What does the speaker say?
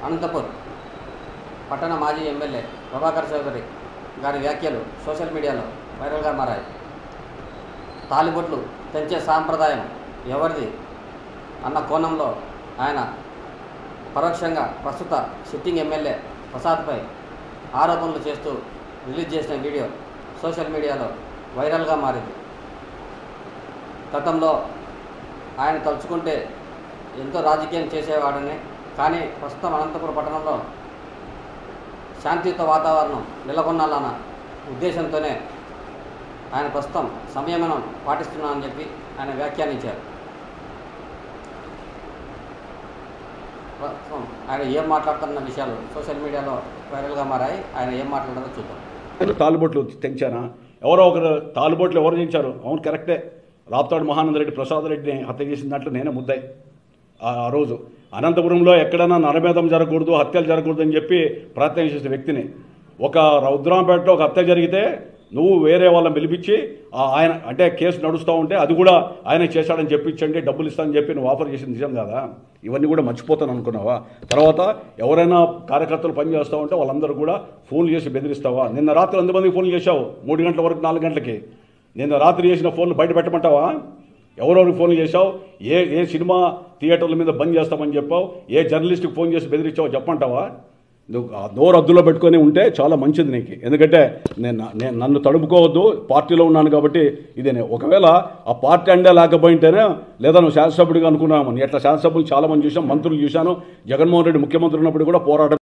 అనంతపూర్ పట్టణ మాజీ ఎమ్మెల్యే ప్రభాకర్ చౌదరి గారి వ్యాఖ్యలు సోషల్ మీడియాలో వైరల్గా మారాయి. తాలిబొట్లు తెంచే సాంప్రదాయం ఎవరిది అన్న కోణంలో ఆయన పరోక్షంగా ప్రస్తుత సిట్టింగ్ ఎమ్మెల్యే ప్రసాద్పై ఆరోపణలు చేస్తూ రిలీజ్ చేసిన వీడియో సోషల్ మీడియాలో వైరల్గా మారింది. గతంలో ఆయన తలుచుకుంటే ఎంతో రాజకీయం చేసేవాడని, కానీ ప్రస్తుతం అనంతపురం పట్టణంలో శాంతియుత వాతావరణం నెలకొనాలన్న ఉద్దేశంతోనే ఆయన ప్రస్తుతం సంయమనం పాటిస్తున్నానని చెప్పి ఆయన వ్యాఖ్యానించారు. ప్రస్తుతం ఆయన ఏం మాట్లాడుతున్న విషయాలు సోషల్ మీడియాలో వైరల్గా మారాయి. ఆయన ఏం మాట్లాడారో చూద్దాం. తాలుబొట్లు తెంచానా? ఎవరో ఒకరు తాలుబొట్లు ఎవరు తెంచారు? అవును, కరెక్టే. రాప్తాడు మహానంద రెడ్డి ప్రసాద్ రెడ్డిని హత్య చేసిన దాంట్లో నేనే ముద్దాయి. ఆ రోజు అనంతపురంలో ఎక్కడైనా నరమేధం జరగకూడదు, హత్యలు జరగకూడదు అని చెప్పి ప్రయత్నం చేసిన వ్యక్తిని. ఒక రుద్రాంపేటలో ఒక హత్య జరిగితే నువ్వు వేరే వాళ్ళని పిలిపించి ఆయన అంటే కేసు నడుస్తూ ఉంటే అది కూడా ఆయన చేశాడని చెప్పించండి, డబ్బులు ఇస్తానని చెప్పి నువ్వు ఆఫర్ చేసింది నిజం కాదా? ఇవన్నీ కూడా మర్చిపోతాను అనుకున్నావా? తర్వాత ఎవరైనా కార్యకర్తలు పని చేస్తూ ఉంటే వాళ్ళందరూ కూడా ఫోన్లు చేసి బెదిరిస్తావా? నిన్న రాత్రి ఎంతమందికి ఫోన్లు చేశావు? 3 గంటల వరకు 4 గంటలకి. నిన్న రాత్రి చేసిన ఫోన్లు బయట పెట్టమంటావా? ఎవరెవరికి ఫోన్లు చేశావు? ఏ సినిమా థియేటర్ల మీద బంద్ చేస్తామని చెప్పావు? ఏ జర్నలిస్ట్కి ఫోన్ చేసి బెదిరించావో చెప్పంటావా? నువ్వు ఆ నోరు అద్దులో పెట్టుకొని ఉంటే చాలా మంచిది నీకు. ఎందుకంటే నన్ను తడుపుకోవద్దు, పార్టీలో ఉన్నాను కాబట్టి ఇదేనే. ఒకవేళ ఆ పార్టీ అండే లేకపోయింటేనే లేదా నువ్వు శాసనసభ్యుడిగా అనుకున్నాము. ఎట్లా శాసనసభ్యులు చాలామంది చూసాం, మంత్రులు చూశాను. జగన్మోహన్ రెడ్డి ముఖ్యమంత్రి ఉన్నప్పుడు కూడా పోరాటం